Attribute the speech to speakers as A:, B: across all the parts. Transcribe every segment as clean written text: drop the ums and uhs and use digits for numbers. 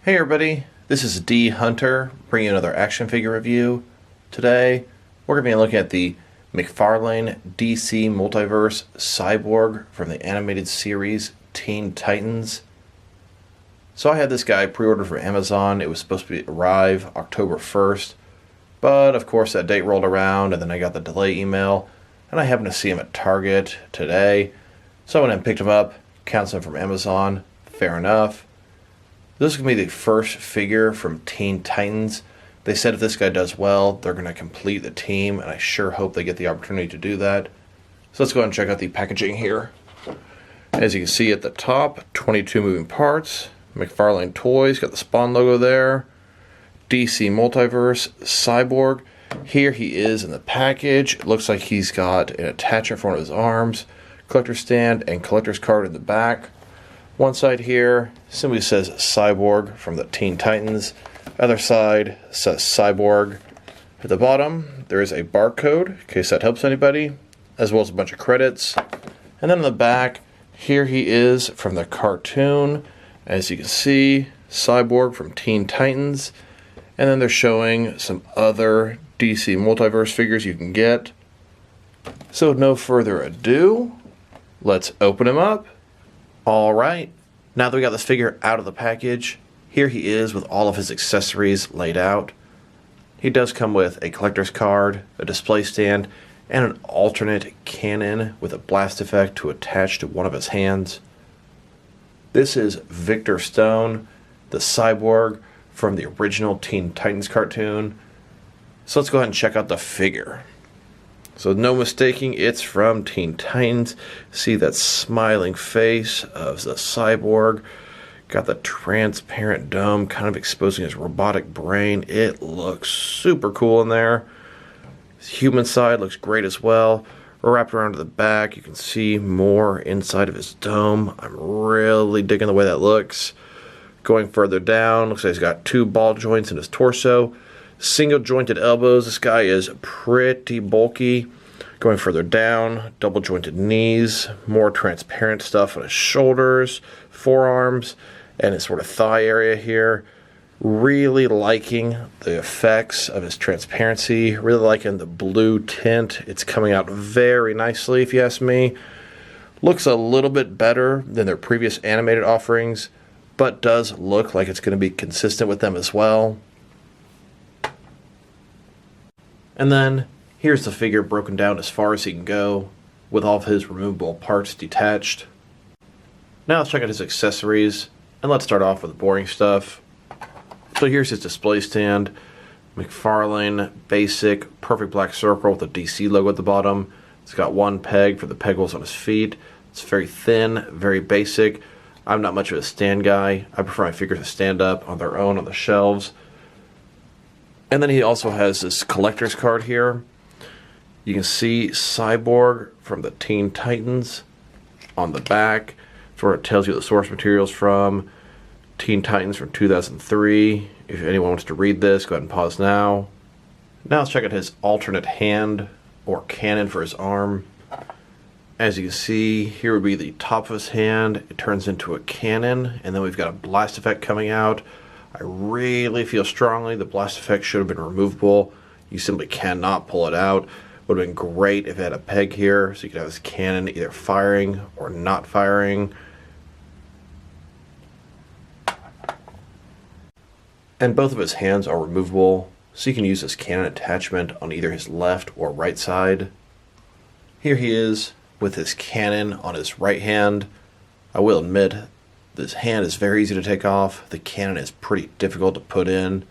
A: Hey everybody, this is D Hunter bringing you another action figure review. Today we're going to be looking at the McFarlane DC Multiverse Cyborg from the animated series Teen Titans. So I had this guy pre-ordered from Amazon. It was supposed to arrive October 1st, but of course that date rolled around and then I got the delay email and I happened to see him at Target today. So I went and picked him up, canceled him from Amazon. Fair enough. This is going to be the first figure from Teen Titans. They said if this guy does well, they're going to complete the team, and I sure hope they get the opportunity to do that. So let's go ahead and check out the packaging here. As you can see at the top, 22 moving parts. McFarlane Toys, got the Spawn logo there. DC Multiverse, Cyborg. Here he is in the package. It looks like he's got an attachment for one of his arms, collector stand, and collector's card in the back. One side here simply says Cyborg from the Teen Titans. Other side says Cyborg. At the bottom, there is a barcode, in case that helps anybody, as well as a bunch of credits. And then in the back, here he is from the cartoon. As you can see, Cyborg from Teen Titans. And then they're showing some other DC Multiverse figures you can get. So with no further ado, let's open him up. Alright, now that we got this figure out of the package, here he is with all of his accessories laid out. He does come with a collector's card, a display stand, and an alternate cannon with a blast effect to attach to one of his hands. This is Victor Stone, the Cyborg from the original Teen Titans cartoon. So let's go ahead and check out the figure. So no mistaking, it's from Teen Titans. See that smiling face of the Cyborg. Got the transparent dome kind of exposing his robotic brain. It looks super cool in there. His human side looks great as well. Wrapped around to the back, you can see more inside of his dome. I'm really digging the way that looks. Going further down, looks like he's got two ball joints in his torso. Single jointed elbows. This guy is pretty bulky. Going further down, double jointed knees, more transparent stuff on his shoulders, forearms, and his sort of thigh area here. Really liking the effects of his transparency. Really liking the blue tint. It's coming out very nicely, if you ask me. Looks a little bit better than their previous animated offerings, but does look like it's going to be consistent with them as well. And then here's the figure broken down as far as he can go, with all of his removable parts detached. Now let's check out his accessories, and let's start off with the boring stuff. So here's his display stand. McFarlane basic perfect black circle with the DC logo at the bottom. It's got one peg for the peg holes on his feet. It's very thin, very basic. I'm not much of a stand guy. I prefer my figures to stand up on their own on the shelves. And then he also has this collector's card here. You can see Cyborg from the Teen Titans on the back. It's where it tells you the source materials from. Teen Titans from 2003. If anyone wants to read this, go ahead and pause now. Now let's check out his alternate hand or cannon for his arm. As you can see, here would be the top of his hand. It turns into a cannon, and then we've got a blast effect coming out. I really feel strongly the blast effect should have been removable. You simply cannot pull it out. Would have been great if it had a peg here, so you could have this cannon either firing or not firing. And both of his hands are removable, so you can use this cannon attachment on either his left or right side. Here he is with his cannon on his right hand. I will admit, this hand is very easy to take off. The cannon is pretty difficult to put in.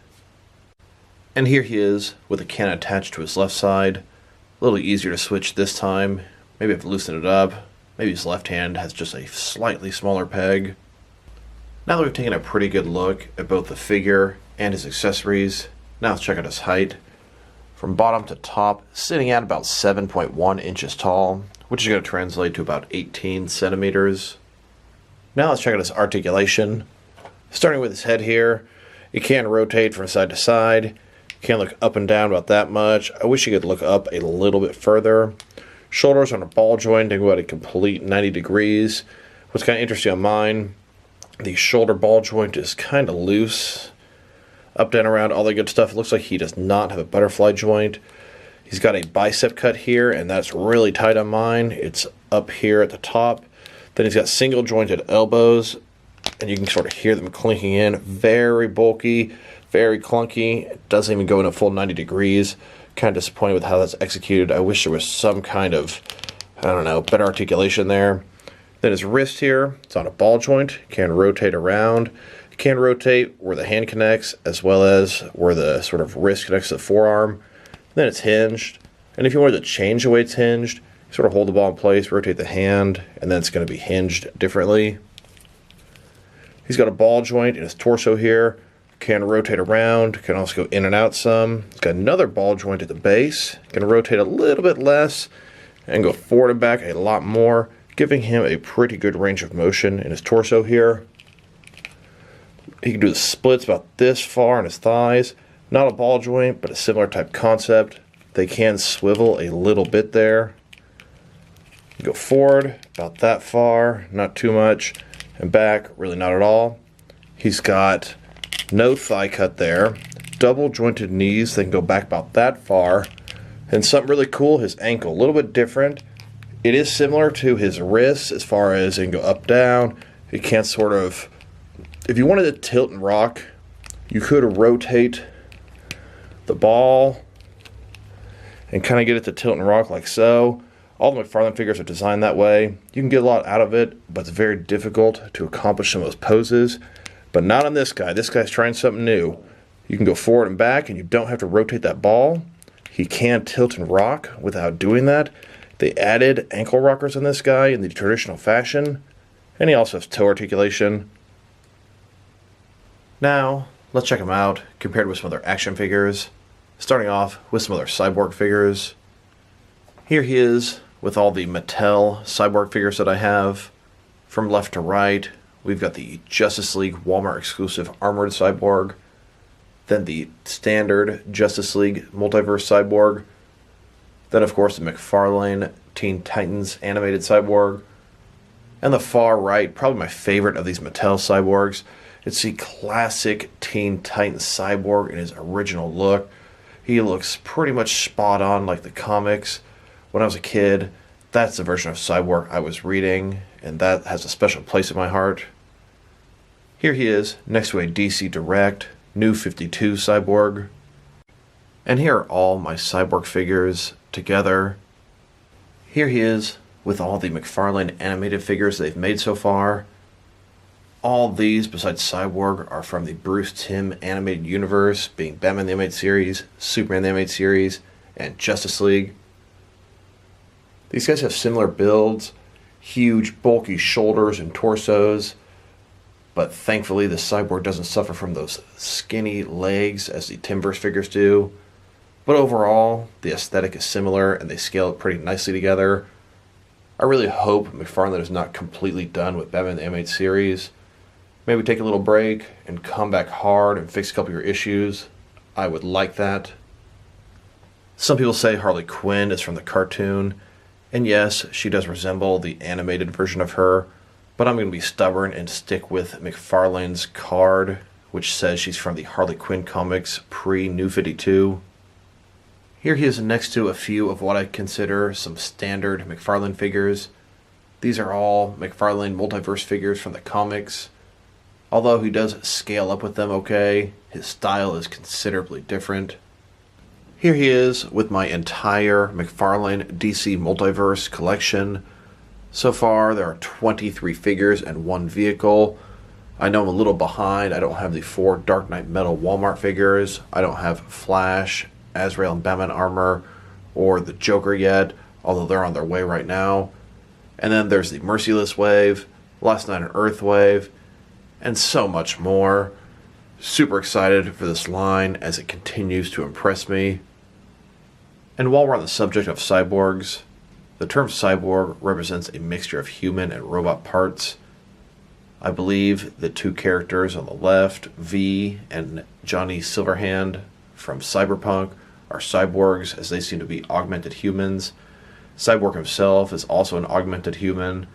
A: And here he is with the cannon attached to his left side. A little easier to switch this time. Maybe I have to loosen it up. Maybe his left hand has just a slightly smaller peg. Now that we've taken a pretty good look at both the figure and his accessories, now let's check out his height. From bottom to top, sitting at about 7.1 inches tall, which is going to translate to about 18 centimeters. Now let's check out his articulation. Starting with his head here, it can rotate from side to side. Can't look up and down about that much. I wish you could look up a little bit further. Shoulders on a ball joint and go at a complete 90 degrees. What's kind of interesting on mine The shoulder ball joint is kind of loose. Up, down, around, all the good stuff. It looks like he does not have a butterfly joint. He's got a bicep cut here, and that's really tight on mine. It's up here at the top. Then he's got single jointed elbows, and you can sort of hear them clinking in. Very bulky, very clunky. It doesn't even go in a full 90 degrees. Kind of disappointed with how that's executed. I wish there was some kind of, I don't know, better articulation there. Then his wrist here, it's on a ball joint. Can rotate around. It can rotate where the hand connects, as well as where the sort of wrist connects to the forearm. Then it's hinged. And if you wanted to change the way it's hinged, you sort of hold the ball in place, rotate the hand, and then it's going to be hinged differently. He's got a ball joint in his torso here. Can rotate around. Can also go in and out some. He's got another ball joint at the base. Can rotate a little bit less and go forward and back a lot more, giving him a pretty good range of motion in his torso here. He can do the splits about this far on his thighs. Not a ball joint, but a similar type concept. They can swivel a little bit there. Go forward about that far, not too much, and back, really not at all. He's got no thigh cut there. Double jointed knees, they can go back about that far. And something really cool, his ankle, a little bit different. It is similar to his wrists as far as it can go up, down. It can sort of, if you wanted to tilt and rock, you could rotate the ball and kind of get it to tilt and rock like so. All the McFarlane figures are designed that way. You can get a lot out of it, but it's very difficult to accomplish some of those poses. But not on this guy. This guy's trying something new. You can go forward and back, and you don't have to rotate that ball. He can tilt and rock without doing that. They added ankle rockers on this guy in the traditional fashion, and he also has toe articulation. Now, let's check him out compared with some other action figures. Starting off with some other Cyborg figures. Here he is with all the Mattel Cyborg figures that I have. From left to right, we've got the Justice League Walmart exclusive Armored Cyborg. Then the standard Justice League Multiverse Cyborg. Then, of course, the McFarlane Teen Titans animated Cyborg. And the far right, probably my favorite of these Mattel Cyborgs. It's the classic Teen Titans Cyborg in his original look. He looks pretty much spot on like the comics. When I was a kid, that's the version of Cyborg I was reading, and that has a special place in my heart. Here he is, next to a DC Direct, New 52 Cyborg. And here are all my Cyborg figures together. Here he is with all the McFarlane animated figures they've made so far. All these, besides Cyborg, are from the Bruce Timm animated universe, being Batman the Animated Series, Superman the Animated Series, and Justice League. These guys have similar builds, huge bulky shoulders and torsos, but thankfully the Cyborg doesn't suffer from those skinny legs as the Timmverse figures do. But overall, the aesthetic is similar and they scale it pretty nicely together. I really hope McFarlane is not completely done with Batman the Animated Series. Maybe take a little break and come back hard and fix a couple of your issues. I would like that. Some people say Harley Quinn is from the cartoon, and yes, she does resemble the animated version of her, but I'm going to be stubborn and stick with McFarlane's card, which says she's from the Harley Quinn comics pre-New 52. Here he is next to a few of what I consider some standard McFarlane figures. These are all McFarlane Multiverse figures from the comics. Although he does scale up with them okay, his style is considerably different. Here he is with my entire McFarlane DC Multiverse collection. So far, there are 23 figures and one vehicle. I know I'm a little behind. I don't have the 4 Dark Knight Metal Walmart figures. I don't have Flash, Azrael and Batman armor, or the Joker yet, although they're on their way right now. And then there's the Merciless Wave, Last Night on Earth Wave, and so much more. Super excited for this line as it continues to impress me. And while we're on the subject of cyborgs, the term cyborg represents a mixture of human and robot parts. I believe the 2 characters on the left, V and Johnny Silverhand from Cyberpunk, are cyborgs as they seem to be augmented humans. Cyborg himself is also an augmented human.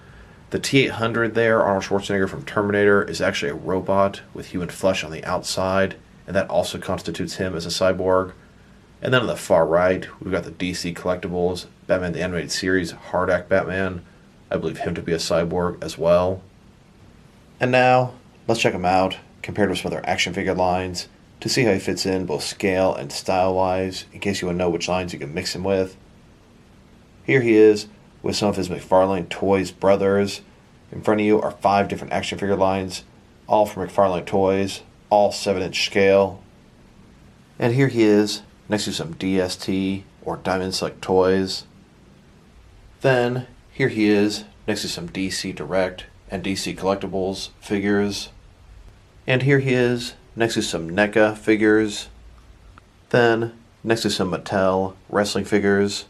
A: The T-800 there, Arnold Schwarzenegger from Terminator, is actually a robot with human flesh on the outside, and that also constitutes him as a cyborg. And then on the far right, we've got the DC Collectibles, Batman the Animated Series, Hard Act Batman. I believe him to be a cyborg as well. And now, let's check him out, compared with some other action figure lines, to see how he fits in both scale and style-wise, in case you want to know which lines you can mix him with. Here he is, with some of his McFarlane Toys brothers. In front of you are 5 different action figure lines, all from McFarlane Toys, all 7-inch scale. And here he is, next to some DST, or Diamond Select Toys. Then, here he is, next to some DC Direct and DC Collectibles figures. And here he is, next to some NECA figures. Then, next to some Mattel wrestling figures.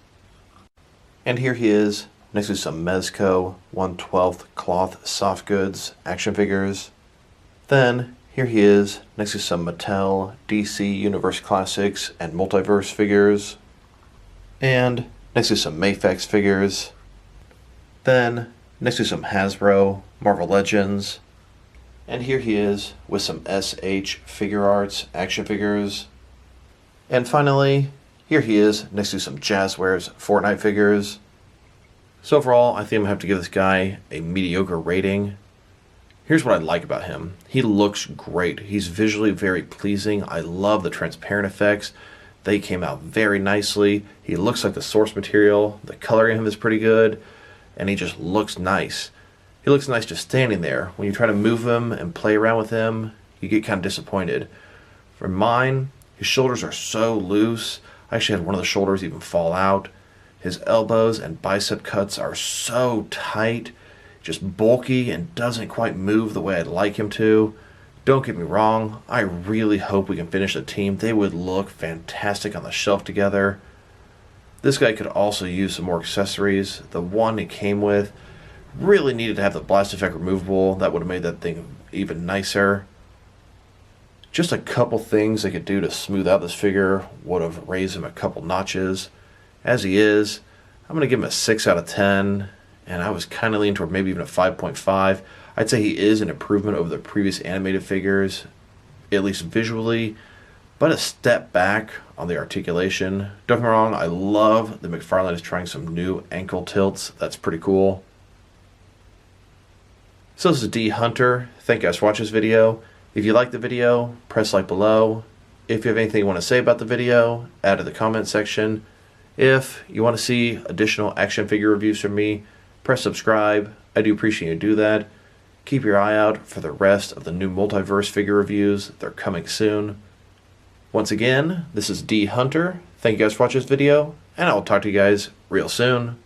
A: And here he is, next to some Mezco 1/12 cloth soft goods action figures. Then, here he is, next to some Mattel DC Universe Classics and Multiverse figures. And next to some Mafex figures. Then, next to some Hasbro Marvel Legends. And here he is with some SH Figure Arts action figures. And finally, here he is next to some Jazzwares Fortnite figures. So overall, I think I'm going to have to give this guy a mediocre rating. Here's what I like about him. He looks great. He's visually very pleasing. I love the transparent effects. They came out very nicely. He looks like the source material. The coloring of him is pretty good. And he just looks nice. He looks nice just standing there. When you try to move him and play around with him, you get kind of disappointed. For mine, his shoulders are so loose. I actually had one of the shoulders even fall out. His elbows and bicep cuts are so tight, just bulky, and doesn't quite move the way I'd like him to. Don't get me wrong, I really hope we can finish the team. They would look fantastic on the shelf together. This guy could also use some more accessories. The one he came with really needed to have the blast effect removable. That would have made that thing even nicer. Just a couple things they could do to smooth out this figure would have raised him a couple notches. As he is, I'm going to give him a 6 out of 10, and I was kind of leaning toward maybe even a 5.5. I'd say he is an improvement over the previous animated figures, at least visually, but a step back on the articulation. Don't get me wrong, I love that McFarlane is trying some new ankle tilts. That's pretty cool. So this is D Hunter. Thank you guys for watching this video. If you like the video, press like below. If you have anything you want to say about the video, add to the comment section. If you want to see additional action figure reviews from me, press subscribe. I do appreciate you do that. Keep your eye out for the rest of the new Multiverse figure reviews. They're coming soon. Once again, this is D Hunter. Thank you guys for watching this video, and I will talk to you guys real soon.